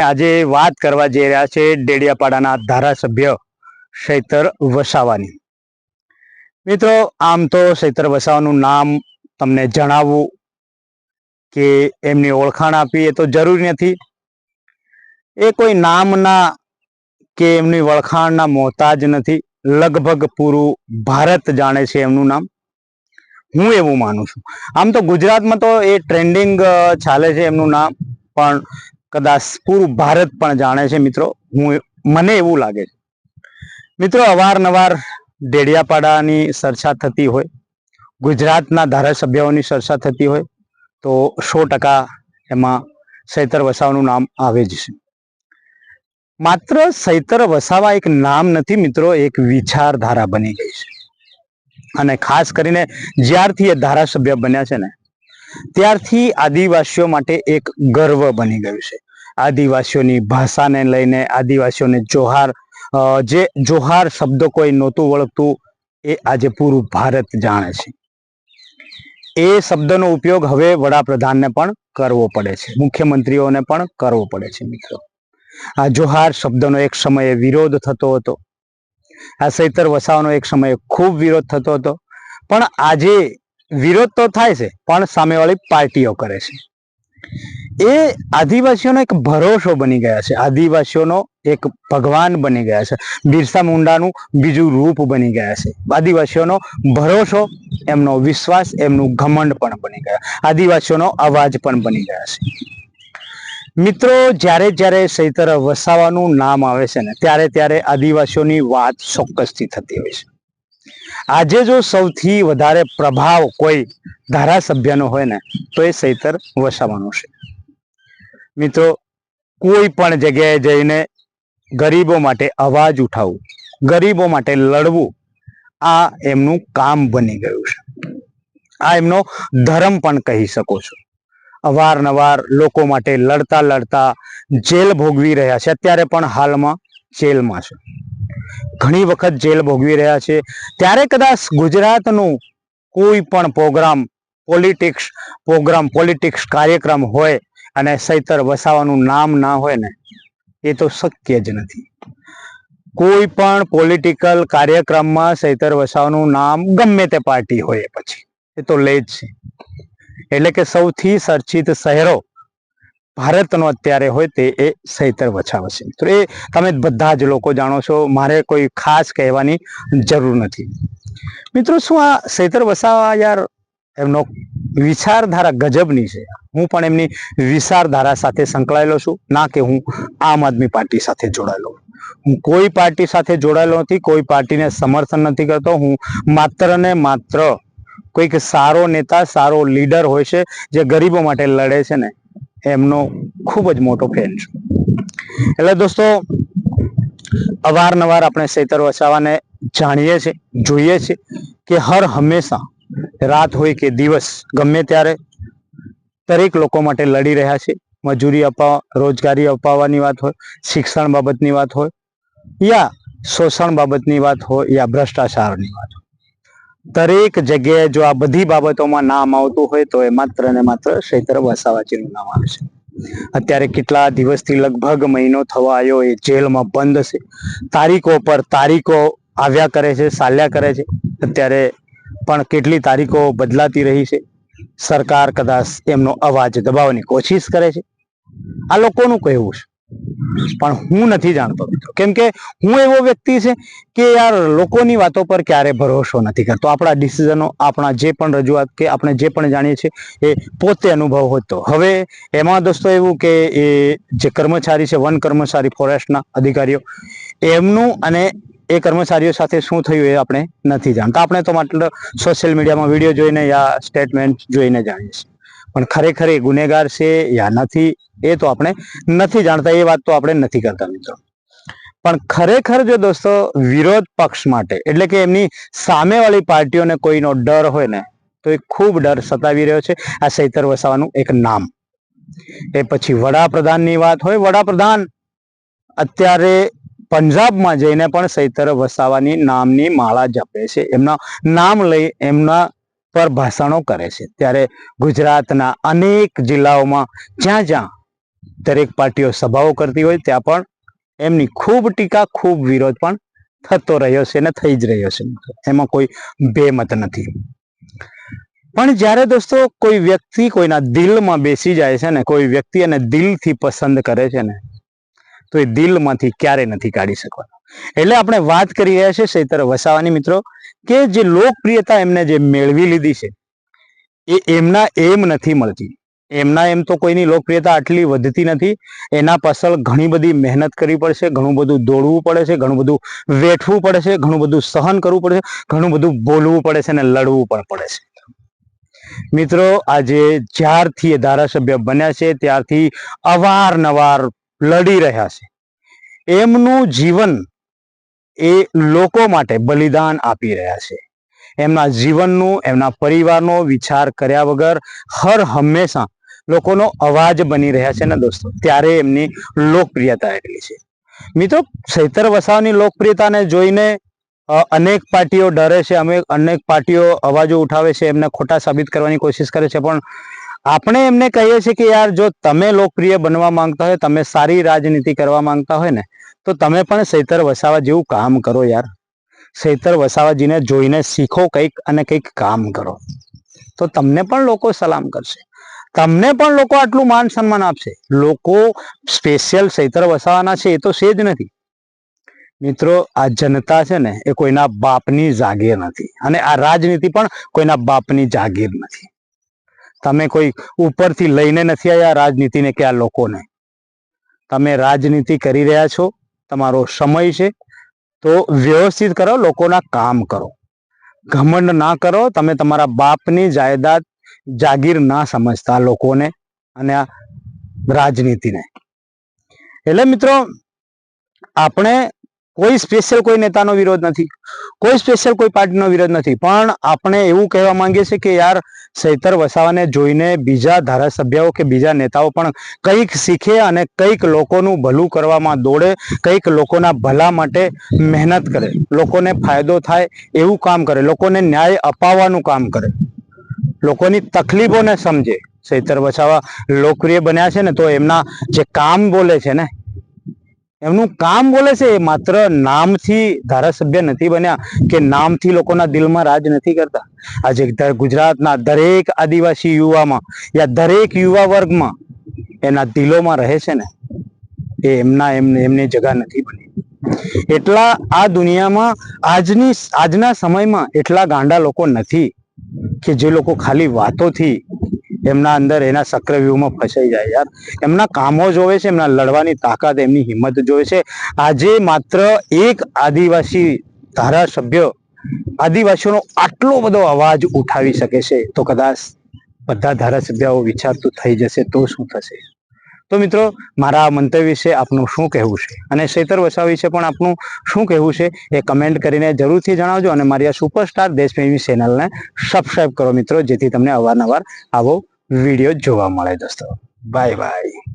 આજે વાત કરવા જઈ રહ્યા છે ડેડિયાપાડાના ધારાસભ્ય ચૈતર વસાવાની। મિત્રો, આમ તો ચૈતર વસાવાનું નામ તમને જણાવવું કે એમની ઓળખાણ આપવી એ તો જરૂરી નથી। એ કોઈ નામના કે એમની વળખાણના મોહતાજ નથી। લગભગ પૂરું ભારત જાણે છે એમનું નામ, હું એવું માનું છું। આમ તો ગુજરાતમાં તો એ ટ્રેન્ડિંગ ચાલે છે એમનું નામ, પણ કદાચ પૂરું ભારત પણ જાણે છે મિત્રો, મને એવું લાગે છે। મિત્રો, અવારનવાર ડેડિયાપાડાની ચર્ચા થતી હોય, ગુજરાતના ધારાસભ્યોની ચર્ચા થતી હોય તો 100% એમાં ચૈતર વસાવાનું નામ આવે જ છે। માત્ર ચૈતર વસાવા એક નામ નથી મિત્રો, એક વિચારધારા બની ગઈ છે। અને ખાસ કરીને જ્યારથી એ ધારાસભ્ય બન્યા છે ને, ત્યારથી આદિવાસીઓ માટે એક ગર્વ બની ગયું છે। આદિવાસીઓની ભાષાને લઈને, આદિવાસીઓને જોહાર, જે જોહાર શબ્દ કોઈ નહોતું વળગતું એ આજે પૂરું ભારત જાણે છે। એ શબ્દનો ઉપયોગ હવે વડાપ્રધાનને પણ કરવો પડે છે, મુખ્યમંત્રીઓને પણ કરવો પડે છે। મિત્રો, આ જોહાર શબ્દનો એક સમયે વિરોધ થતો હતો, આ ચૈતર વસાવાનો એક સમયે ખૂબ વિરોધ થતો હતો, પણ આજે વિરોધ તો થાય છે પણ સામેવાળી પાર્ટીઓ કરે છે। એ આદિવાસીઓનો એક ભરોસો બની ગયા છે, આદિવાસીઓનો એક ભગવાન બની ગયા છે, બિરસા મુંડાનું બીજું રૂપ બની ગયા છે। આદિવાસીઓનો ભરોસો, એમનો વિશ્વાસ, એમનું ઘમંડ પણ બની ગયા, આદિવાસીઓનો અવાજ પણ બની ગયા છે। મિત્રો, જ્યારે જ્યારે ચૈતર વસાવાનું નામ આવે છે ને, ત્યારે ત્યારે આદિવાસીઓની વાત ચોક્કસથી થતી હોય છે। આજે જો સૌથી વધારે પ્રભાવ કોઈ ધારાસભ્યનો હોય ને તો એ ચૈતર વસાવાનો છે। મિત્રો, કોઈ પણ જગ્યાએ જઈને ગરીબો માટે અવાજ ઉઠાવવું, ગરીબો માટે લડવું, આ એમનું કામ બની ગયું છે। આ એમનો ધર્મ પણ કહી શકો છો। અવારનવાર લોકો માટે લડતા લડતા જેલ ભોગવી રહ્યા છે, અત્યારે પણ હાલમાં જેલમાં છે, ઘણી વખત જેલ ભોગવી રહ્યા છે। ત્યારે કદાચ ગુજરાતનું કોઈ પણ પોલિટિક્સ કાર્યક્રમ હોય અને ચૈતર વસાવાનું નામ ના હોય ને, એ તો શક્ય જ નથી। કોઈ પણ પોલિટિકલ કાર્યક્રમમાં ચૈતર વસાવાનું નામ ગમે તે પાર્ટી હોય પછી એ તો લે જ છે। એટલે કે સૌથી ચર્ચિત શહેરો ભારતનો અત્યારે હોય તે એ ચૈતર વસાવા છે। તો એ તમે બધા જ લોકો જાણો છો, મારે કોઈ ખાસ કહેવાની જરૂર નથી। મિત્રો, શું આ ચૈતર વસાવા યાર, એમનો વિચારધારા ગજબની છે। હું પણ એમની વિચારધારા સાથે સંકળાયેલો છું, ના કે હું આમ આદમી પાર્ટી સાથે જોડાયેલો, હું કોઈ પાર્ટી સાથે જોડાયેલો નથી, કોઈ પાર્ટીને સમર્થન નથી કરતો। હું માત્ર ને માત્ર કોઈક સારો નેતા, સારો લીડર હોય છે જે ગરીબો માટે લડે છે ને, એમનો ખૂબ જ મોટો ફેન છું। એટલે દોસ્તો, અવારનવાર આપણે ચૈતર વસાવાને જાણીએ છીએ, જોઈએ છીએ કે હર હંમેશા, રાત હોય કે દિવસ, ગમે ત્યારે દરેક લોકો માટે લડી રહ્યા છે। મજૂરી અપાવવા, રોજગારી અપાવવાની વાત હોય, શિક્ષણ બાબતની વાત હોય, યા શોષણ બાબતની વાત હોય, યા ભ્રષ્ટાચારની વાત હોય, દરેક જગ્યાએ જો આ બધી બાબતોમાં નામ આવતું હોય તો એ માત્ર ને માત્ર ચૈતર વસાવાજીનું નામ આવે છે। અત્યારે કેટલા દિવસથી, લગભગ મહિનો થવા આવ્યો, એ જેલમાં બંધ છે। તારીખો પર તારીખો આવ્યા કરે છે, ચાલ્યા કરે છે। અત્યારે પણ કેટલી તારીખો બદલાતી રહી છે। સરકાર કદાચ એમનો અવાજ દબાવવાની કોશિશ કરે છે, આ લોકોનું કહેવું છે, પણ હું નથી જાણતો મિત્રો, કેમ કે હું એવો વ્યક્તિ છે કે યાર લોકોની વાતો પર ક્યારે ભરોસો નથી કરતો। આપણા ડિસિઝનો, આપણા જે પણ રજૂઆત કે આપણે જે પણ જાણીએ છીએ એ પોતે અનુભવ હતો। હવે એમાં દોસ્તો એવું કે એ જે કર્મચારી છે, વન કર્મચારી, ફોરેસ્ટના અધિકારીઓ, એમનું અને એ કર્મચારીઓ સાથે શું થયું એ આપણે નથી જાણતા। આપણે તો માત્ર સોશિયલ મીડિયામાં વિડીયો જોઈને યા સ્ટેટમેન્ટ જોઈને જાણીએ છીએ, પણ ખરેખર એ ગુનેગાર છે યા નથી એ તો આપણે નથી જાણતા। એ વાત તો આપણે નથી કરતા મિત્રો। પણ ખરેખર જો દોસ્તો વિરોધ પક્ષ માટે, એટલે કે એમની સામેવાળી પાર્ટીઓને કોઈનો ડર હોય ને, તો એ ખૂબ ડર સતાવી રહ્યો છે આ ચૈતર વસાવાનું એક નામ। એ પછી વડાપ્રધાનની વાત હોય, વડાપ્રધાન અત્યારે પંજાબમાં જઈને પણ ચૈતર વસાવાની નામની માળા જપે છે, એમના નામ લઈ એમના પર ભાષણો કરે છે। ત્યારે ગુજરાતના અનેક જિલ્લાઓમાં જ્યાં જ્યાં દરેક પાર્ટીઓ સભાઓ કરતી હોય ત્યાં પણ એમની ખૂબ ટીકા ખૂબ વિરોધ પણ થતો રહ્યો છે અને થઈ જ રહ્યો છે. એમાં કોઈ બેમત નથી. પણ જ્યારે દોસ્તો કોઈ વ્યક્તિ કોઈના દિલમાં બેસી જાય છે ને, કોઈ વ્યક્તિ એને દિલથી પસંદ કરે છે ને, તો એ દિલમાંથી ક્યારે નથી કાઢી શકવાનો. એટલે આપણે વાત કરી રહ્યા છીએ ચૈતર વસાવાની મિત્રો, કે જે લોકપ્રિયતા એમને જે મેળવી લીધી છે એ એમના એમ નથી મળતી. એમના એમ તો કોઈની લોકપ્રિયતા આટલી વધતી નથી. એના પાછળ ઘણી બધી મહેનત કરવી પડશે, ઘણું બધું દોડવું પડે છે, ઘણું બધું વેઠવું પડે છે, ઘણું બધું સહન કરવું પડે છે, ઘણું બધું બોલવું પડે છે અને લડવું પણ પડે છે. મિત્રો આજે જ્યારથી એ ધારાસભ્ય બન્યા છે ત્યારથી અવારનવાર લડી રહ્યા છે. એમનું જીવન એ લોકો માટે બલિદાન આપી રહ્યા છે. એમના જીવનનું, એમના પરિવારનો વિચાર કર્યા વગર હર હંમેશા લોકોનો અવાજ બની રહ્યા છે ને દોસ્તો, ત્યારે એમની લોકપ્રિયતા એટલી છે. મિત્રો ચૈતર વસાવાની લોકપ્રિયતાને જોઈને અનેક પાર્ટીઓ ડરે છે, અનેક પાર્ટીઓ અવાજો ઉઠાવે છે, એમને ખોટા સાબિત કરવાની કોશિશ કરે છે. પણ આપણે એમને કહીએ છીએ કે યાર, જો તમે લોકપ્રિય બનવા માંગતા હોય, તમે સારી રાજનીતિ કરવા માંગતા હોય ને, તો તમે પણ ચૈતર વસાવા જેવું કામ કરો યાર. ચૈતર વસાવાજીને જોઈને શીખો કંઈક અને કંઈક કામ કરો, તો તમને પણ લોકો સલામ કરશે, તમને પણ લોકો આટલું માન સન્માન આપશે. લોકો સ્પેશિયલ ચૈતર વસાવાના છે એ તો છે જ નથી. મિત્રો આ જનતા છે ને એ કોઈના બાપની જાગીર નથી, અને આ રાજનીતિ પણ કોઈના બાપની જાગીર નથી. તમે કોઈ ઉપરથી લઈને નથી આવ્યા રાજનીતિને કે આ લોકોને. તમે રાજનીતિ કરી રહ્યા છો, તમારો સમય છે તો વ્યવસ્થિત કરો, લોકોના કામ કરો, ઘમંડ ના કરો. તમે તમારા બાપની જાયદાદ જાગીર ના સમજતા લોકોને અને આ રાજનીતિને. એટલે મિત્રો આપણે કોઈ સ્પેશિયલ કોઈ નેતાનો વિરોધ નથી, કોઈ સ્પેશિયલ કોઈ પાર્ટીનો વિરોધ નથી, પણ આપણે એવું કહેવા માંગીએ છીએ કે યાર, ચૈતર વસાવાને જોઈને બીજા ધારાસભ્યો કે બીજા નેતાઓ પણ કંઈક શીખે અને કંઈક લોકોનું ભલું કરવામાં દોડે, કંઈક લોકોના ભલા માટે મહેનત કરે, લોકોને ફાયદો થાય એવું કામ કરે, લોકોને ન્યાય અપાવવાનું કામ કરે, લોકોની તકલીફોને સમજે. ચૈતર વસાવા લોકપ્રિય બન્યા છે ને, તો એમના જે કામ બોલે છે ને, એમનું કામ બોલે છે, એ માત્ર નામથી ધારાસભ્ય નથી બન્યા કે નામથી લોકોના દિલમાં રાજ નથી કરતા. આજે ગુજરાતના દરેક આદિવાસી યુવામાં યા દરેક યુવા વર્ગમાં એના દિલોમાં રહે છે ને, એ એમની જગા નથી બની. એટલા આ દુનિયામાં આજના સમયમાં એટલા ગાંડા લોકો નથી કે જે લોકો ખાલી વાતોથી એમના અંદર એના ચક્રવ્યૂહમાં ફસાઈ જાય. યાર, એમના કામો જોવે છે, એમના લડવાની તાકાત, એમની હિંમત જોવે છે. આજે માત્ર એક આદિવાસી ધારાસભ્ય આદિવાસીઓનો આટલો બધો અવાજ ઉઠાવી શકે છે, તો કદાચ બધા ધારાસભ્યો વિચારતું થઈ જશે તો શું થશે. તો મિત્રો, મારા મંતવ્ય વિશે આપનું શું કહેવું છે, અને ચૈતર વસાવા વિશે પણ આપનું શું કહેવું છે, એ કમેન્ટ કરીને જરૂરથી જણાવજો. અને મારી આ સુપરસ્ટાર દેશપ્રેમી ચેનલને સબસ્ક્રાઇબ કરો મિત્રો, જેથી તમને અવારનવાર આવો વિડીયો જોવા મળે. દોસ્તો, બાય બાય.